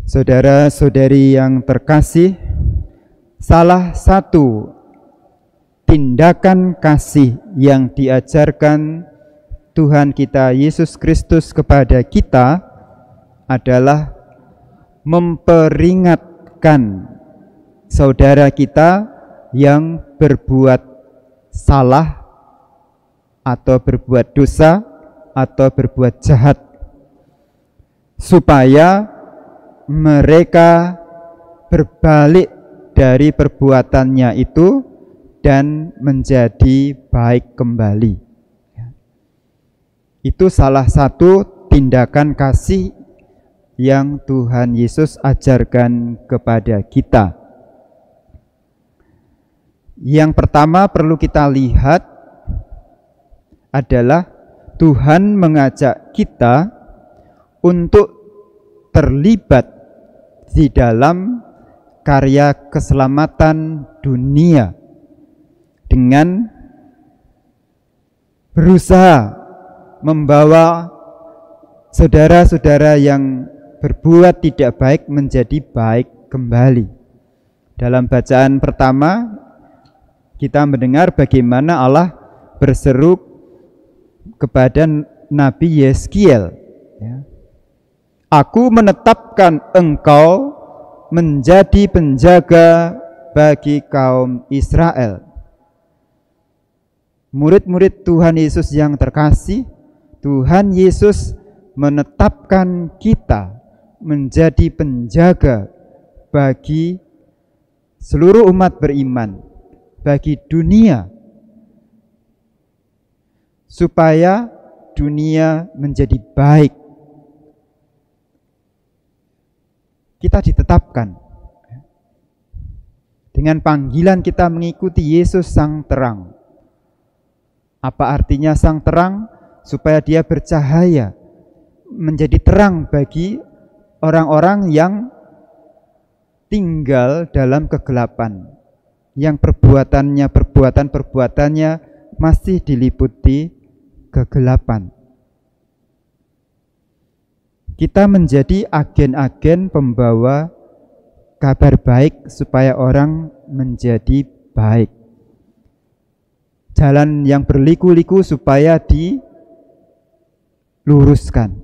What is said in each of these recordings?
Saudara-saudari yang terkasih, salah satu tindakan kasih yang diajarkan Tuhan kita Yesus Kristus kepada kita adalah memperingatkan saudara kita yang berbuat salah atau berbuat dosa atau berbuat jahat, supaya mereka berbalik dari perbuatannya itu dan menjadi baik kembali. Itu salah satu tindakan kasih yang Tuhan Yesus ajarkan kepada kita. Yang pertama perlu kita lihat adalah Tuhan mengajak kita untuk terlibat di dalam karya keselamatan dunia dengan berusaha membawa saudara-saudara yang berbuat tidak baik menjadi baik kembali. Dalam bacaan pertama kita mendengar bagaimana Allah berseru kepada Nabi Yeskiel, ya. Aku menetapkan engkau menjadi penjaga bagi kaum Israel. Murid-murid Tuhan Yesus yang terkasih, Tuhan Yesus menetapkan kita menjadi penjaga bagi seluruh umat beriman, bagi dunia, supaya dunia menjadi baik. Kita ditetapkan dengan panggilan kita mengikuti Yesus Sang Terang. Apa artinya Sang Terang? Supaya dia bercahaya, menjadi terang bagi orang-orang yang tinggal dalam kegelapan, yang perbuatannya masih diliputi kegelapan. Kita menjadi agen-agen pembawa kabar baik supaya orang menjadi baik. Jalan yang berliku-liku supaya diluruskan,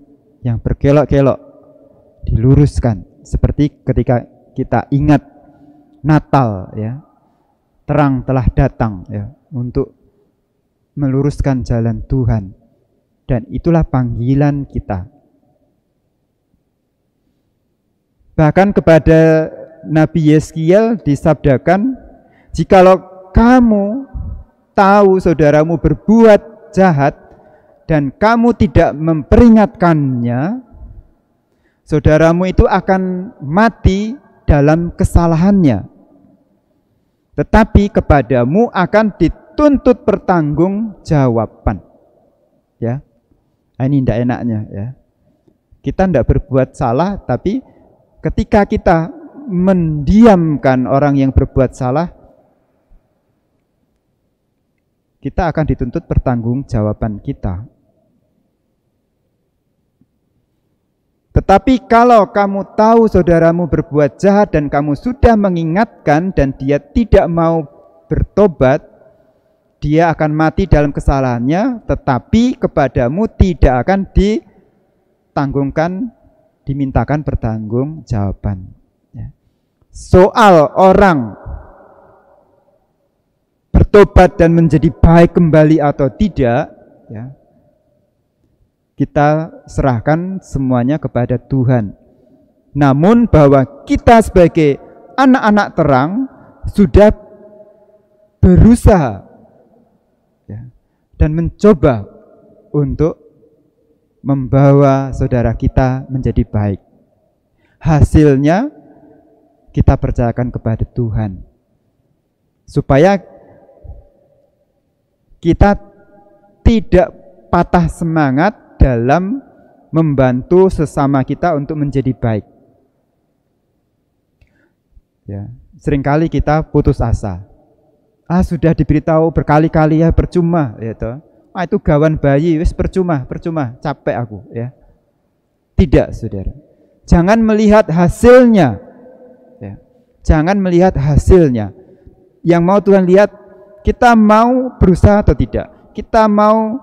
yang berkelok-kelok diluruskan. Seperti ketika kita ingat Natal, ya, terang telah datang, ya, untuk meluruskan jalan Tuhan. Dan itulah panggilan kita. Bahkan kepada Nabi Yeskiel disabdakan, jikalau kamu tahu saudaramu berbuat jahat dan kamu tidak memperingatkannya, saudaramu itu akan mati dalam kesalahannya, tetapi kepadamu akan dituntut pertanggungjawaban. Ya, ini tidak enaknya, ya. Kita tidak berbuat salah, tapi ketika kita mendiamkan orang yang berbuat salah, kita akan dituntut pertanggungjawaban kita. Tetapi kalau kamu tahu saudaramu berbuat jahat dan kamu sudah mengingatkan dan dia tidak mau bertobat, dia akan mati dalam kesalahannya, tetapi kepadamu tidak akan dimintakan pertanggungjawaban. Soal orang bertobat dan menjadi baik kembali atau tidak, ya, kita serahkan semuanya kepada Tuhan. Namun bahwa kita sebagai anak-anak terang sudah berusaha, ya, dan mencoba untuk membawa saudara kita menjadi baik. Hasilnya kita percayakan kepada Tuhan, supaya kita tidak patah semangat dalam membantu sesama kita untuk menjadi baik. Ya, seringkali kita putus asa. Sudah diberitahu berkali-kali, ya percuma, ya toh. Itu gawan bayi, wis percuma, capek aku, ya. Tidak, saudara. Jangan melihat hasilnya. Ya. Jangan melihat hasilnya. Yang mau Tuhan lihat, kita mau berusaha atau tidak. Kita mau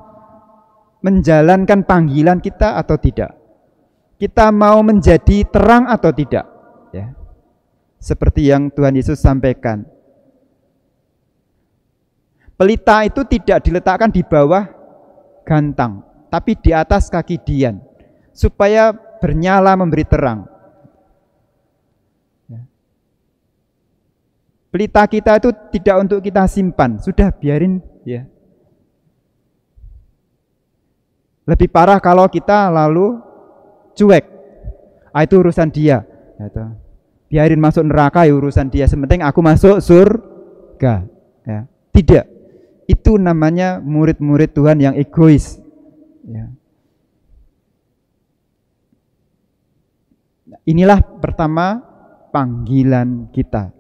menjalankan panggilan kita atau tidak. Kita mau menjadi terang atau tidak. Ya. Seperti yang Tuhan Yesus sampaikan. Pelita itu tidak diletakkan di bawah gantang, tapi di atas kaki Dian, supaya bernyala memberi terang. Pelita kita itu tidak untuk kita simpan, sudah biarin ya. Lebih parah kalau kita lalu cuek. Itu urusan dia. Biarin masuk neraka ya urusan dia, sementing aku masuk surga. Ya. Tidak. Itu namanya murid-murid Tuhan yang egois. Ya. Inilah pertama panggilan kita.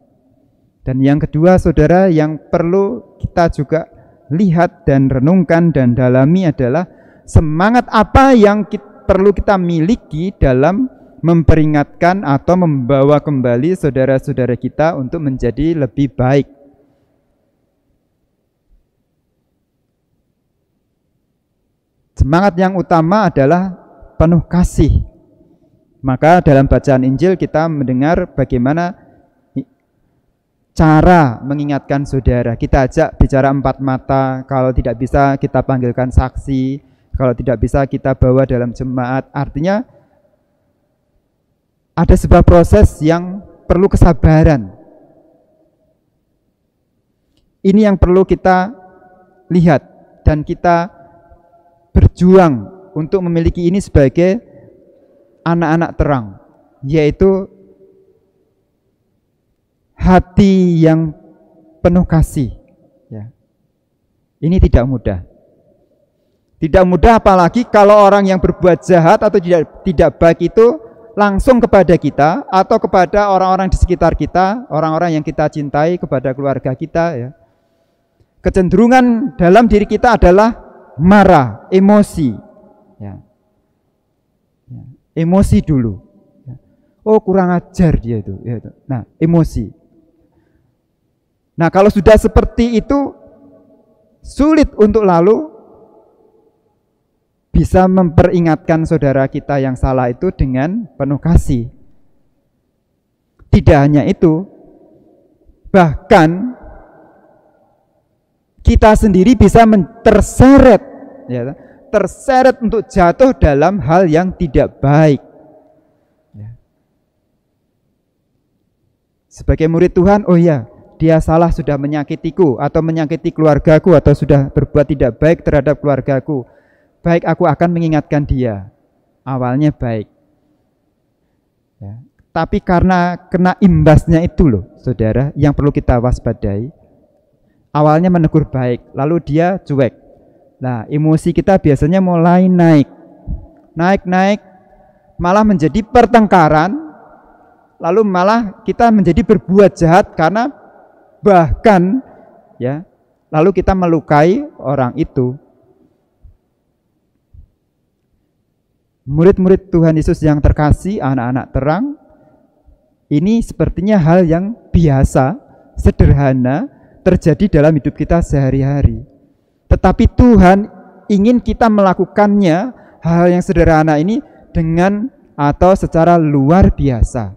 Dan yang kedua, saudara, yang perlu kita juga lihat dan renungkan dan dalami adalah semangat apa yang perlu kita miliki dalam memperingatkan atau membawa kembali saudara-saudara kita untuk menjadi lebih baik. Semangat yang utama adalah penuh kasih. Maka dalam bacaan Injil kita mendengar bagaimana cara mengingatkan saudara. Kita ajak bicara empat mata, kalau tidak bisa kita panggilkan saksi, kalau tidak bisa kita bawa dalam jemaat. Artinya ada sebuah proses yang perlu kesabaran. Ini yang perlu kita lihat dan kita berjuang untuk memiliki ini sebagai anak-anak terang, yaitu hati yang penuh kasih. Ya. Ini tidak mudah. Tidak mudah, apalagi kalau orang yang berbuat jahat atau tidak baik itu langsung kepada kita atau kepada orang-orang di sekitar kita, orang-orang yang kita cintai, kepada keluarga kita. Ya. Kecenderungan dalam diri kita adalah marah, emosi. Ya. Ya. Emosi dulu. Ya. Oh, kurang ajar dia itu. Ya, itu. Nah, emosi. Nah, kalau sudah seperti itu, sulit untuk lalu bisa memperingatkan saudara kita yang salah itu dengan penuh kasih. Tidak hanya itu, bahkan kita sendiri bisa terseret, ya, terseret untuk jatuh dalam hal yang tidak baik. Ya. Sebagai murid Tuhan, oh ya, dia salah, sudah menyakitiku atau menyakiti keluargaku atau sudah berbuat tidak baik terhadap keluargaku. Baik, aku akan mengingatkan dia. Awalnya baik. Ya. Tapi karena kena imbasnya itu loh, saudara, yang perlu kita waspadai. Awalnya menegur baik, lalu dia cuek. Nah, emosi kita biasanya mulai naik, malah menjadi pertengkaran. Lalu malah kita menjadi berbuat jahat karena bahkan ya, lalu kita melukai orang itu. Murid-murid Tuhan Yesus yang terkasih, anak-anak terang, ini sepertinya hal yang biasa, sederhana, terjadi dalam hidup kita sehari-hari. Tetapi Tuhan ingin kita melakukannya, hal yang sederhana ini dengan atau secara luar biasa.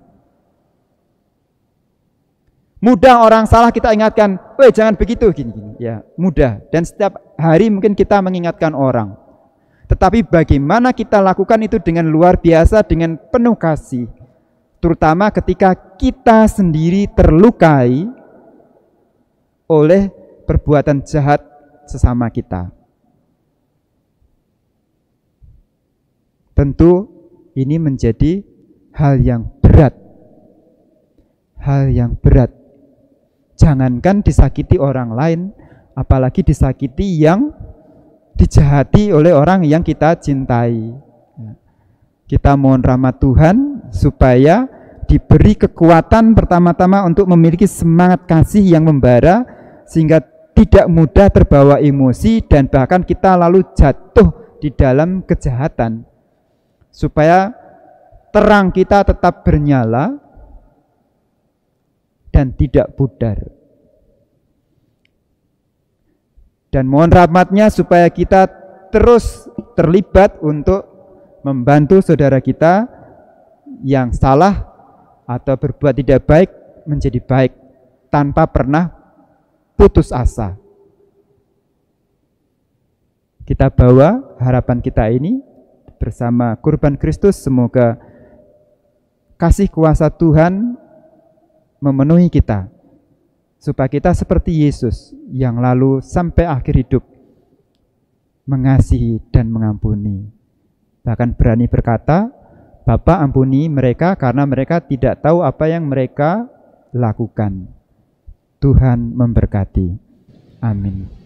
Mudah orang salah kita ingatkan, "Woi, jangan begitu," gini-gini. Ya, mudah. Dan setiap hari mungkin kita mengingatkan orang. Tetapi bagaimana kita lakukan itu dengan luar biasa, dengan penuh kasih. Terutama ketika kita sendiri terlukai oleh perbuatan jahat sesama kita. Tentu ini menjadi hal yang berat. Hal yang berat. Jangankan disakiti orang lain, apalagi disakiti yang dijahati oleh orang yang kita cintai. Kita mohon rahmat Tuhan supaya diberi kekuatan pertama-tama untuk memiliki semangat kasih yang membara, sehingga tidak mudah terbawa emosi dan bahkan kita lalu jatuh di dalam kejahatan. Supaya terang kita tetap bernyala dan tidak pudar. Dan mohon rahmat-Nya supaya kita terus terlibat untuk membantu saudara kita yang salah atau berbuat tidak baik menjadi baik tanpa pernah putus asa. Kita bawa harapan kita ini bersama kurban Kristus, semoga kasih kuasa Tuhan memenuhi kita, supaya kita seperti Yesus yang lalu sampai akhir hidup mengasihi dan mengampuni. Bahkan berani berkata, Bapa, ampuni mereka karena mereka tidak tahu apa yang mereka lakukan. Tuhan memberkati. Amin.